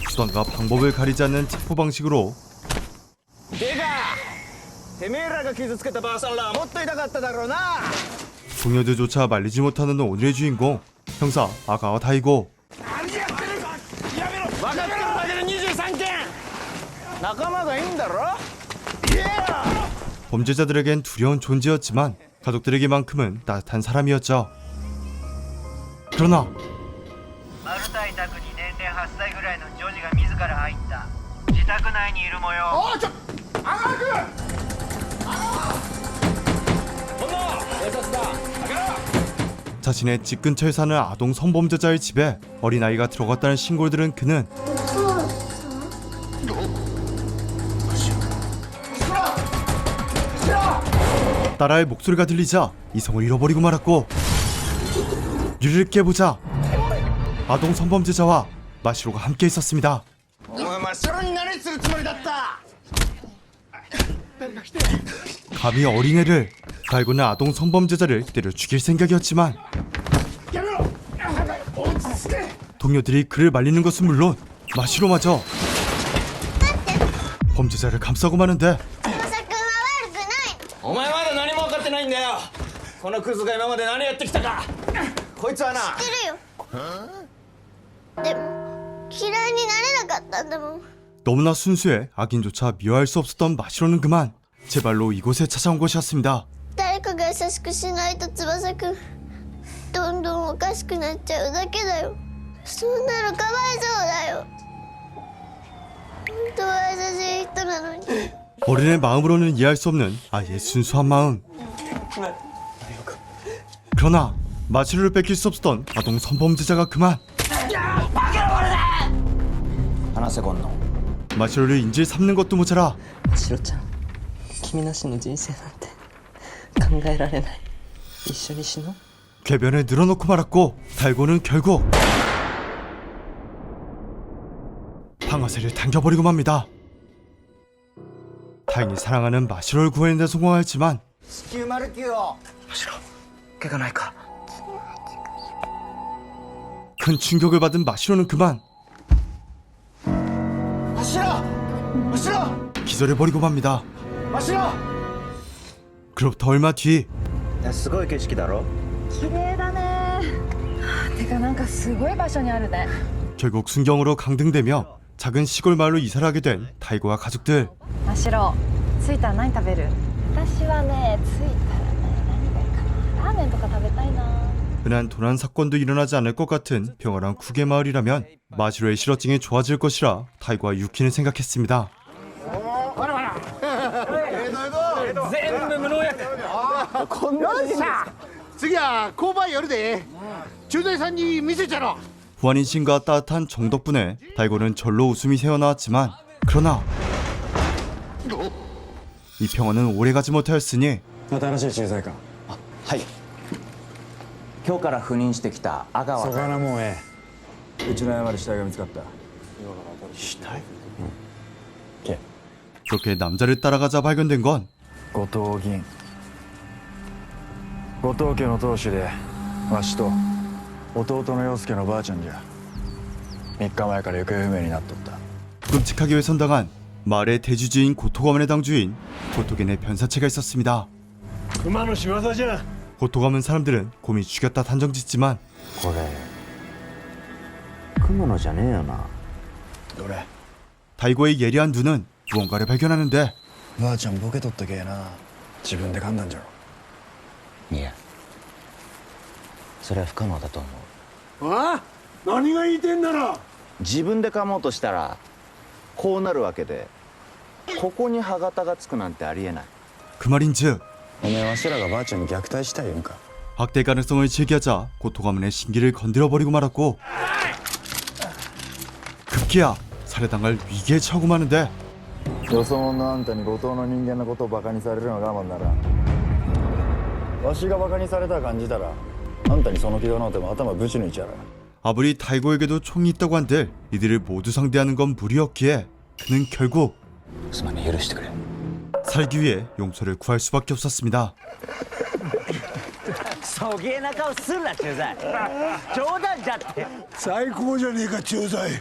수단과 방법을 가리지 않는 체포 방식으로 てめえらが傷つけたばあさんらはもっと痛かっただろうな。 동료들조차 말리지 못하는 오늘의 주인공 형사 아가와 다이고. 分かってるだけで23件。仲間がいいんだろ。 범죄자들에겐 두려운 존재였지만 가족들에게만큼은 따뜻한 사람이었죠. 그러나 マルタイ宅に年齢8歳ぐらいの女児が自ら入った自宅内にいる模様。 자신의 집 근처에 사는 아동 성범죄자의 집에 어린아이가 들어갔다는 신고를 들은 그는 딸아이의 목소리가 들리자 이성을 잃어버리고 말았고, 유리를 깨보자 아동 성범죄자와 마시로가 함께 있었습니다. お前マシロに何するつもりだった。 감히 어린애를, 다이고는 아동 성범죄자를 때려 죽일 생각이었지만 동료들이 그를 말리는 것은 물론 마시로마저 범죄자를 감싸고 마는데 お前まだ何も分かってないんだよ。このクズが今まで何やってきたか。こいつはな。知ってるよ。でも嫌いになれなかったんだもん。 너무나 순수해 악인조차 미워할 수 없었던 마시로는 그만 제발로 이곳에 찾아온 것이었습니다. 誰かが優しくしないと翼くんどんどんおかしくなっちゃうだけだよ。そんなのかわいそうだよ。本当は優しい人なのに。 어린의 마음으로는 이해할 수 없는 아이의 순수한 마음. 그러나 마시로를 뺏길 수 없었던 아동 성범죄자가 그만 話せこんの。 마시로를 인질 삼는 것도 모자라 シロちゃん、君なしの人生なんて考えられない。一緒に死のう。 궤변에 늘어놓고 말았고 달고는 결국 방아쇠를 당겨버리고 맙니다. 다행히 사랑하는 마시로를 구해내는 데 성공하였지만 909を。 怪我ないか。 큰 충격을 받은 마시로는 그만 マシロマシロ 기절해버리고 맙니다. マシロ。 그로부터 얼마 뒤 すごい景色だろ。 綺麗だね。てかなんかすごい場所にあるね。 결국 순경으로 강등되며 작은 시골 마을로 이사를 하게 된 다이고와 가족들. 真っ白。着いたら何食べる？私はね、着いたらね、何がいいかな。ラーメンとか食べたいな。 흔한 도난 사건도 일어나지 않을 것 같은 평화로운 국외 마을이라면 마시로의 실어증이 좋아질 것이라 다이고와 유키는 생각했습니다. 全部無農薬。こんなに。次は購買寄るで駐在さんに見せちゃろ。 후한인신과 따뜻한 정 덕분에 다이고는 절로 웃음이 새어나왔지만 그러나 이 평화는 오래가지 못하였으니 新しい駐在か。はい。今日から赴任してきた阿川。そこなもんええ。うちの山で死体が見つかった。死体？ 그렇게 남자를 따라가자 발견된 건 後藤銀。後藤家の当主でわしと弟の陽介のばあちゃんじゃ。3日前から行方不明になっとった。 끔찍하게 훼손당한 마을의 대주주인 고토가문의 당주인 고토겐의 변사체가 있었습니다. 熊の仕業じゃ。 고토가문 사람들은 곰이 죽였다 단정짓지만 これ雲のじゃねえよな。どれ？ 다이고의 예리한 눈은 무언가를 발견하는데 ばあちゃんボケとったけえな。自分で噛んだんじゃろ。いや、それは不可能だと思う。ああ、何が言いてんなら。自分で噛もうとしたらこうなるわけで、ここに歯型がつくなんてありえない。 그 말인즉 おめえわしらがばあちゃんに虐待したいんか。 학대 가능성을 제기하자 고토가문의 신기를 건드려버리고 말았고 급기야 살해당할 위기에 처하고 마는데 よそ者のあんたに後藤の人間のことをバカにされるのが我慢なら、わしがバカにされた感じたらあんたにその気がのうても頭ぶち抜いちゃら。 아무리 다이고에게도 총이 있다고 한들 이들을 모두 상대하는 건 무리였기에 그는 결국 すまねえ、許してくれ。 살기 위해 용서를 구할 수밖에 없었습니다. そげえな顔すんな駐在冗談じゃって最高じゃねえか駐在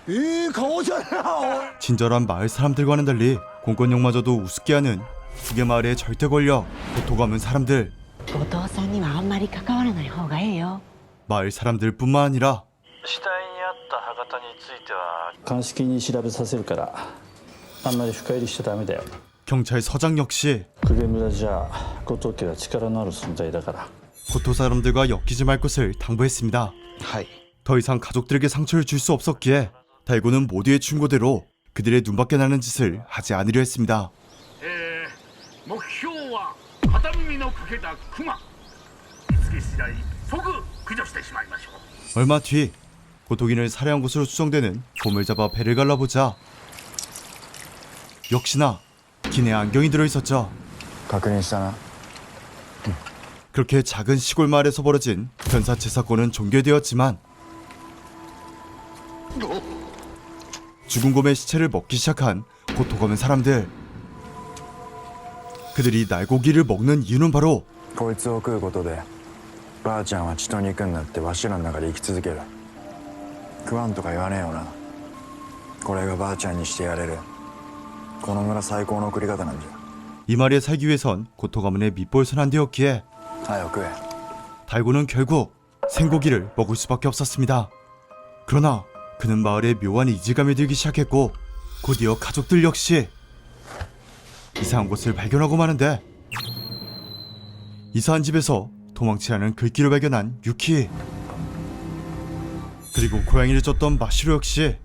いい顔じゃな 친절한 마을 사람들과는 달리 공권력마저도 우습게 하는 후계 마을의 절대 권력 고토감은 사람들. 後藤さんにはあんまり関わらない方がええよ 마을 사람들뿐만 아니라 死体にあった歯型については鑑識に調べさせるからあんまり深入りしちゃダメだよ 경찰서장 역시 公家村じゃ後藤家は力のある存在だから 고토 사람들과 엮이지 말 것을 당부했습니다. はい 더 이상 가족들에게 상처를 줄 수 없었기에 달고는 모두의 충고대로 그들의 눈밖에 나는 짓을 하지 않으려 했습니다. 目標は片耳の欠けたクマ見つけ次第即駆除してしまいましょう 얼마 뒤 고토기를 살해한 것으로 추정되는 곰을 잡아 배를 갈라보자 역시나 기내 안경이 들어있었죠. 確認したな 그렇게 작은 시골 마을에서 벌어진 변사체 사건은 종결되었지만 죽은 곰의 시체를 먹기 시작한 고토검은 사람들. 그들이 날고기를 먹는 이유는 바로 こいつを食うことでばあちゃんは血と肉になってわしらの中で生き続ける食わんとか言わねえよなこれがばあちゃんにしてやれるこの村最高の送り方なんじゃ 이 마을에 살기 위해선 고토가문의 밑볼선 안 되었기에 早く食え 달고는 결국 생고기를 먹을 수밖에 없었습니다. 그러나 그는 마을에 묘한 이질감이 들기 시작했고 곧이어 가족들 역시 이상한 것을 발견하고 마는데 이사한 집에서 도망치 않은 글귀를 발견한 유키 그리고 고양이를 쫓던 마시로 역시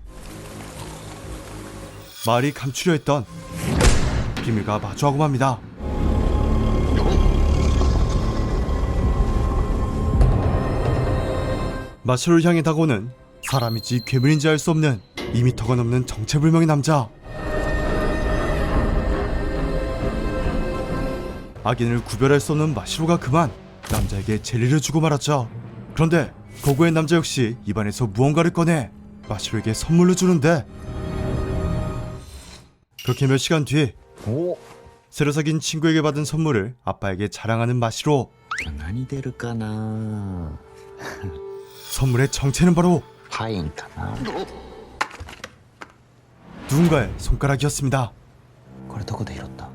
마을이 감추려 했던 비밀과 마주하고 맙니다. 마시로를 향해 다가오는 사람인지 괴물인지 알 수 없는 2m가 넘는 정체불명의 남자. 악인을 구별할 수 없는 마시로가 그만 남자에게 젤리를 주고 말았죠. 그런데 거구의 남자 역시 입안에서 무언가를 꺼내 마시로에게 선물로 주는데 그렇게 몇 시간 뒤 새로 사귄 친구에게 받은 선물을 아빠에게 자랑하는 마시로. 何出るかな 선물의 정체는 바로 パインかな 누군가의 손가락이었습니다. これどこで拾った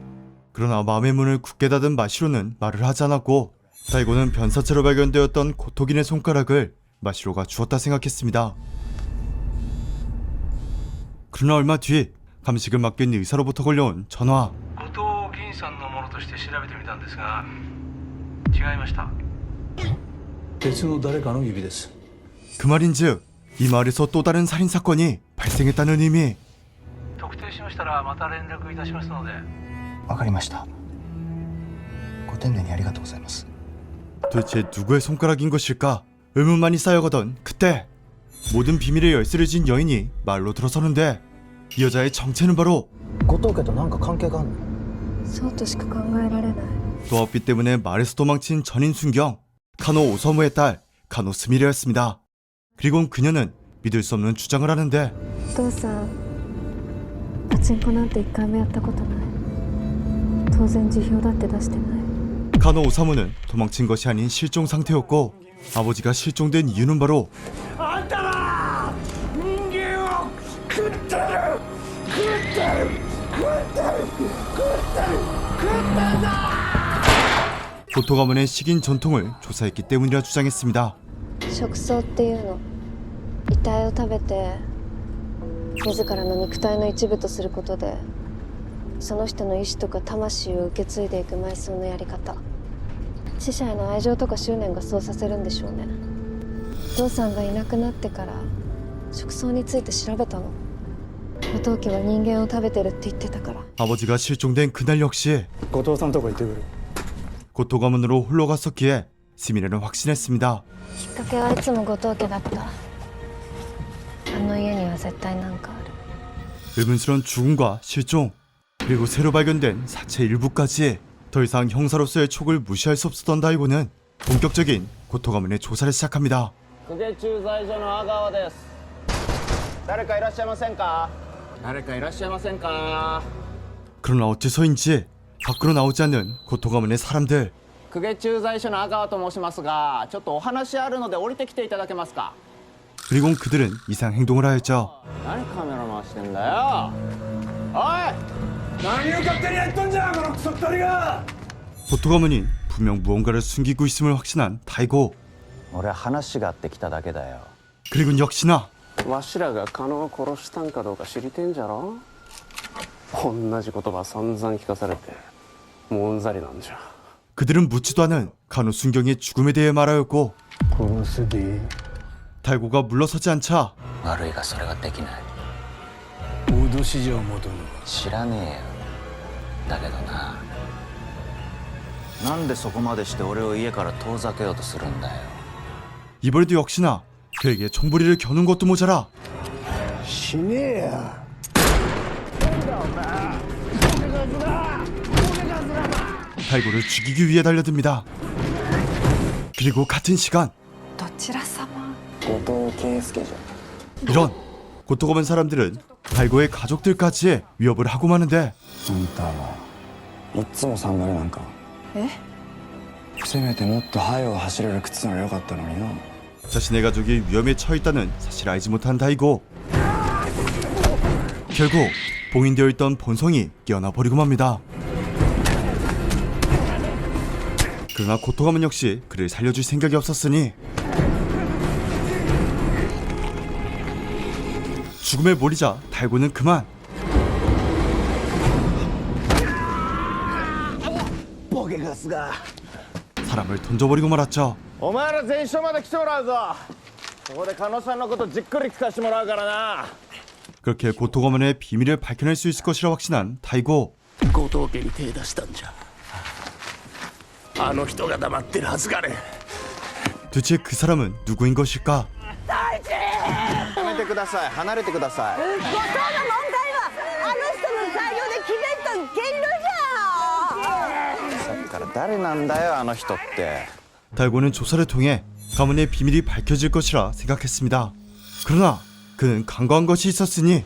그러나 마음의 문을 굳게 닫은 마시로는 말을 하지 않았고 다이고는 변사체로 발견되었던 고토긴의 손가락을 마시로가 주었다 생각했습니다. 그러나 얼마 뒤 감식을 맡긴 의사로부터 걸려온 전화. 後藤銀さんのものとして調べてみたんですが違いました。別の誰かの指です 그 말인즉 이 마을에서 또 다른 살인사건이 발생했다는 의미. 特定しましたらまた連絡いたしますので。わかりましたご丁寧にありがとうございます 도대체 누구의 손가락인 것일까? 의문만이 쌓여가던 그때 모든 비밀의 열쇠를 진 여인이 말로 들어서는데 이 여자의 정체는 바로 後藤家と何か関係があるのそうとしか考えられない 도합비 때문에 말에서 도망친 전인 순경 카노 오서무의 딸 카노 스미레였습니다. 그리고 그녀는 믿을 수 없는 주장을 하는데 お父さんパチンコなんて一回もやったことない当然辞表だって出してない 카노 오사무는 도망친 것이 아닌 실종 상태였고 아버지가 실종된 이유는 바로 あんたは人間を食ってる食ってる食ってる食ってる食ってんだ 고토 가문의 식인 전통을 조사했기 때문이라 주장했습니다. 食草っていうの遺体を食べて自らの肉体の一部とすることでその人の意志とか魂を受け継いでいく埋葬のやり方死者への愛情とか執念がそうさせるんでしょうねお父さんがいなくなってから食草について調べたの後藤家は人間を食べてるって言ってたから 아버지가 실종된 그날 역시 後藤さんとこ行ってくる 고토 가문으로 홀로 갔었기에 스미레는 확신했습니다. きっかけはいつも後藤家だったあの家には絶対なんかある 의문스러운 죽음과 실종 그리고 새로 발견된 사체 일부까지 더 이상 형사로서의 촉을 무시할 수 없었던 다이고는 본격적인 고토 가문의 조사를 시작합니다. 久世駐在所の阿川です誰かいらっしゃいませんか誰かいらっしゃいませんか 그러나 어째서인지 밖으로 나오지 않는 고토 가문의 사람들 公家駐在所の阿川と申しますが、ちょっとお話あるので降りてきていただけますか。 그리고 그들은 이상 행동을 하였죠. 何カメラ回してんだよ。おい、何を勝手にやっとんじゃこのクソったりが。 고토 가문이 분명 무언가를 숨기고 있음을 확신한 타이고. 俺は話があって来ただけだよ。 그리고 역시나 わしらが加納を殺したんかどうか知りてんじゃろ。同じ言葉散々聞かされてもううんざりなんじゃ。 그들은 묻지도 않은 간호 순경의 죽음에 대해 말하였고, 殺すで 달고가 물러서지 않자 悪いがそれができない。脅し状求む。知らねえよ。だけどな、なんでそこまでして俺を家から遠ざけようとするんだよ。 이번에도 역시나 그에게 총부리를 겨눈 것도 모자라 死ねえや。 달고를 죽이기 위해 달려듭니다. 그리고 같은 시간 どちら様。後藤圭介じゃ。 이런 고토 가문 사람들은 달고의 가족들까지 위협을 하고 마는데 あんたはいっつもサンダルなんか。え？せめてもっと速う走れる靴ならよかったのにな。 자신의 가족이 위험에 처했다는 사실을 알지 못한 다이고. 결국 봉인되어 있던 본성이 깨어나 버리고 맙니다. 그러나 고토 가문 역시 그를 살려줄 생각이 없었으니 죽음에 몰리자 달고는 그만. ボケガスが。 사람을 던져버리고 말았죠. お前ら全員署まで来てもらうぞ。ここで加納さんのことじっくり聞かせてもらうからな。 그렇게 고토 가문의 비밀을 밝혀낼 수 있을 것이라 확신한 다이고. 後藤家に手出したんじゃ。あの人が黙ってるはずがね。 도대체 그 사람은 누구인 것일까? やめてください。離れてください。後藤の問題はあの人の採用で決めた言路じゃん。さっきから誰なんだよあの人って。 달고는 조사를 통해 가문의 비밀이 밝혀질 것이라 생각했습니다. 그러나 그는 간과한 것이 있었으니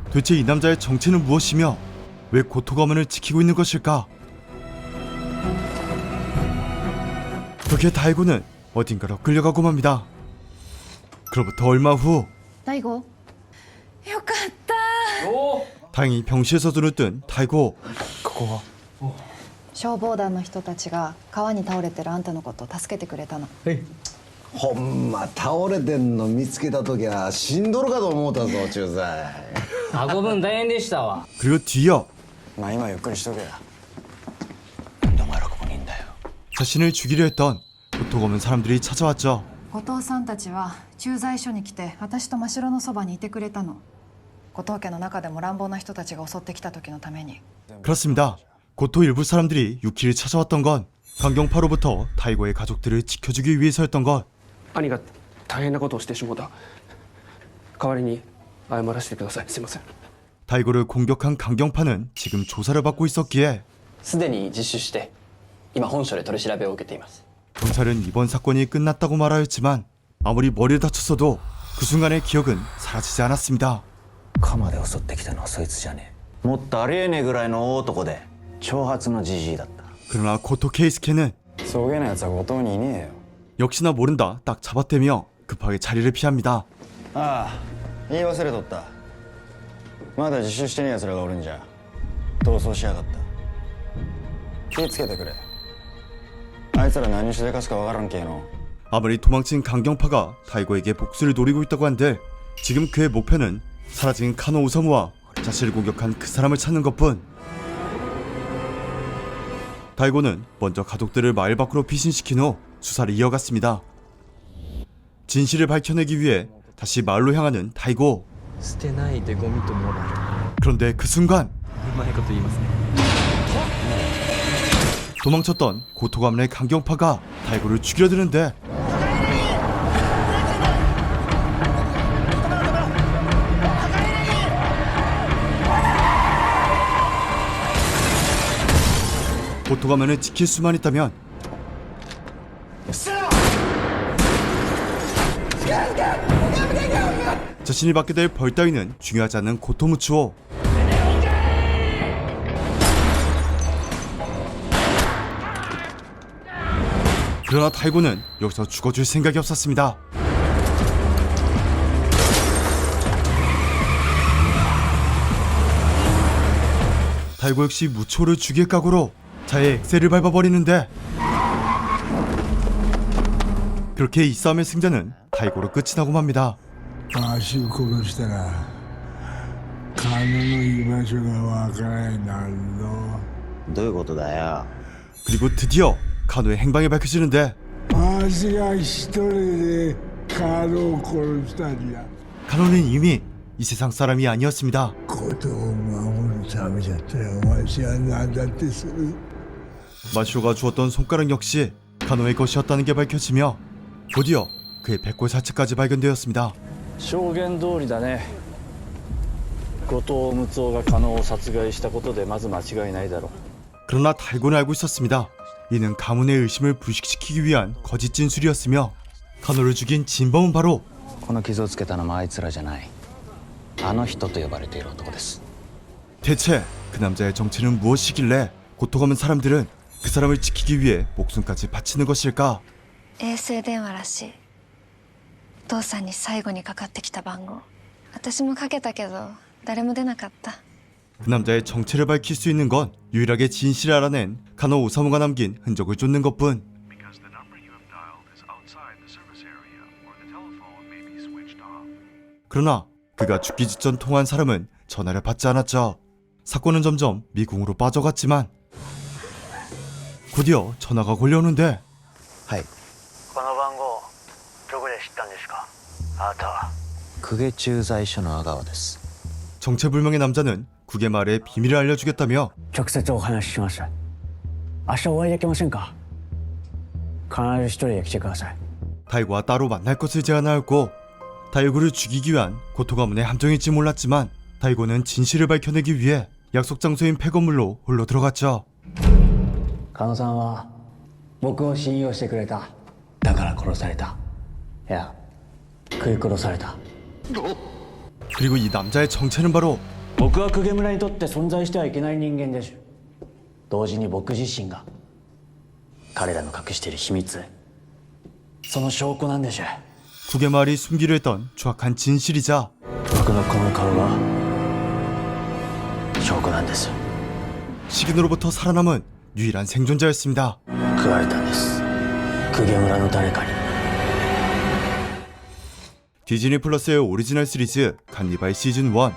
도대체 이 남자의 정체는 무엇이며 왜 고토 가문을 지키고 있는 것일까? 그렇게 달고는 어딘가로 끌려가고 맙니다. 그로부터 얼마 후 大悟。よかった。 다행히 병실에서 눈을 뜬 달고. 消防団の人たちが川に倒れてるあんたのことを助けてくれたの。ほんま倒れてんの見つけた時は死んどるかと思うたぞ駐在。運ぶん大変でしたわ。 그리고 뒤이어 まあ今ゆっくりしとけや。なんでお前らここにいんだよ。 자신을 죽이려 했던 고토 가문 사람들이 찾아왔죠. 後藤さんたちは駐在所に来て私と真城のそばにいてくれたの。後藤家の中でも乱暴な人たちが襲ってきた時のために。 그렇습니다. 고토 일부 사람들이 유키를 찾아왔던 건 강경파로부터 다이고의 가족들을 지켜주기 위해서였던 것. 兄が大変なことをしてしもうた。代わりに謝らせてください。すいません。 다이고를 공격한 강경파는 지금 조사를 받고 있었기에 すでに自首して今本署で取り調べを受けています。 경찰은 이번 사건이 끝났다고 말하였지만 아무리 머리를 다쳤어도 그 순간의 기억은 사라지지 않았습니다. 鎌で襲ってきたのはそいつじゃねえ。もっとありえねえぐらいの大男で長髪のじじいだった。 그러나 고토 케이스케는 送迎のやつは後藤にいねえよ。 역시나 모른다 딱 잡아대며 급하게 자리를 피합니다. ああ言い忘れとった。まだ自首してねえやつらがおるんじゃ。逃走しやがった。気ぃつけてくれ。あいつら何しでかすかわからんけえの。 아무리 도망친 강경파가 다이고에게 복수를 노리고 있다고 한들 지금 그의 목표는 사라진 카노 오사무와 자신을 공격한 그 사람을 찾는 것뿐. 다이고는 먼저 가족들을 마을 밖으로 피신시킨 후 수사를 이어갔습니다. 진실을 밝혀내기 위해 다시 마을로 향하는 다이고. 捨てないでゴミとモラル。 그런데 그 순간 うまいこと言いますね。 도망쳤던 고토 가문의 강경파가 다이고를 죽이려 드는데 고토 가문을 지킬 수만 있다면 자신이 받게 될 벌 따위는 중요하지 않는 고토 무츠오. 그러나 달고는 여기서 죽어줄 생각이 없었습니다. 달고 역시 무초를 죽일 각오로 자의 엑셀을 밟아버리는데, 그렇게 이 싸움의 승자는 달고로 끝이 나고 맙니다. 足を殺したら金の居場所がわからないなるぞ。どういうことだよ。 그리고 드디어 카노의 행방이 밝혀지는데, 足が一人でカノを殺したんだ。 카노는 이미 이 세상 사람이 아니었습니다. ことを守るためじゃったよ。わしは何だってする。 마쇼가 주었던 손가락 역시 카노의 것이었다는 게 밝혀지며 드디어 그의 백골 사체까지 발견되었습니다. 証言通りだね。後藤睦夫が加納を殺害したことでまず間違いないだろう。 그러나 달고는 알고 있었습니다. 이는 가문의 의심을 불식시키기 위한 거짓 진술이었으며 카노를 죽인 진범은 바로 この傷をつけたのもあいつらじゃない。あの人と呼ばれている男です。 대체 그 남자의 정체는 무엇이길래 고토가문 사람들은 그 사람을 지키기 위해 목숨까지 바치는 것일까? 衛星電話らしい。お父さんに最後にかかってきた番号。私もかけたけど誰も出なかった。 그 남자의 정체를 밝힐 수 있는 건 유일하게 진실을 알아낸 카노 오사무가 남긴 흔적을 쫓는 것뿐. 그러나 그가 죽기 직전 통화한 사람은 전화를 받지 않았죠. 사건은 점점 미궁으로 빠져갔지만 곧이어 전화가 걸려오는데, はいこの番号どこで知ったんですかあなたは。公家駐在所の阿川です。 정체불명의 남자는 국의 말에 비밀을 알려주겠다며 直接お話しします。明日お会いできませんか。必ず一人で来てください。 달고와 따로 만날 것을 제안하였고, 달고를 죽이기 위한 고토가문의 함정일지 몰랐지만 달고는 진실을 밝혀내기 위해 약속 장소인 폐건물로 홀로 들어갔죠. 加納さんは僕を信用してくれた。だから殺された。いや、食い殺された。 그리고 이 남자의 정체는 바로 僕は公家村にとって存在してはいけない人間です。同時に僕自身が彼らの隠している秘密、その証拠なんです。 국의 말이 숨기려 했던 추악한 진실이자 僕のこの顔が証拠なんです。 시긴으로부터 살아남은 유일한 생존자였습니다. 食われたんです。公家村の誰かに。 디즈니 플러스의 오리지널 시리즈 간니발 시즌 1.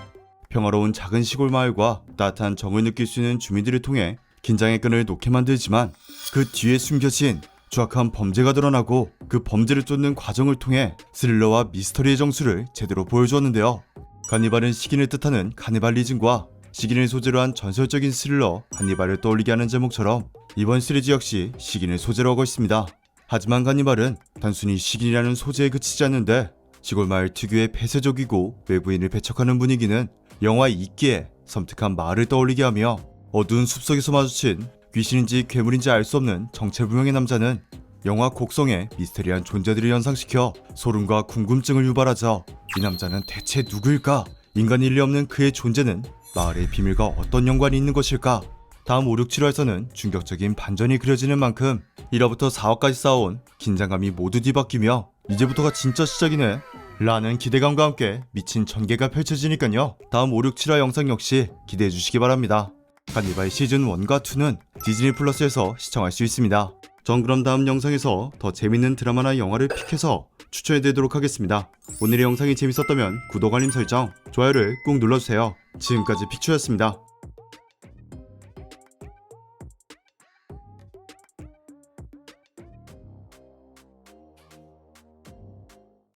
평화로운 작은 시골 마을과 따뜻한 정을 느낄 수 있는 주민들을 통해 긴장의 끈을 놓게 만들지만 그 뒤에 숨겨진 추악한 범죄가 드러나고 그 범죄를 쫓는 과정을 통해 스릴러와 미스터리의 정수를 제대로 보여주었는데요. 간니발은 시긴을 뜻하는 카니발리즘과 시긴을 소재로 한 전설적인 스릴러 간니발을 떠올리게 하는 제목처럼 이번 시리즈 역시 시긴을 소재로 하고 있습니다. 하지만 간니발은 단순히 시긴이라는 소재에 그치지 않는데 시골 마을 특유의 폐쇄적이고 외부인을 배척하는 분위기는 영화 이끼에 섬뜩한 마을을 떠올리게 하며 어두운 숲속에서 마주친 귀신인지 괴물인지 알 수 없는 정체불명의 남자는 영화 곡성의 미스테리한 존재들을 연상시켜 소름과 궁금증을 유발하죠. 이 남자는 대체 누구일까? 인간일 리 없는 그의 존재는 마을의 비밀과 어떤 연관이 있는 것일까? 다음 5, 6, 7화에서는 충격적인 반전이 그려지는 만큼 1화부터 4화까지 쌓아온 긴장감이 모두 뒤바뀌며 이제부터가 진짜 시작이네 라는 기대감과 함께 미친 전개가 펼쳐지니까요. 다음 5, 6, 7화 영상 역시 기대해 주시기 바랍니다. 간니발 시즌 1과 2는 디즈니 플러스에서 시청할 수 있습니다. 전 그럼 다음 영상에서 더 재밌는 드라마나 영화를 픽해서 추천해 드리도록 하겠습니다. 오늘의 영상이 재밌었다면 구독, 알림 설정, 좋아요를 꾹 눌러주세요. 지금까지 픽추였습니다.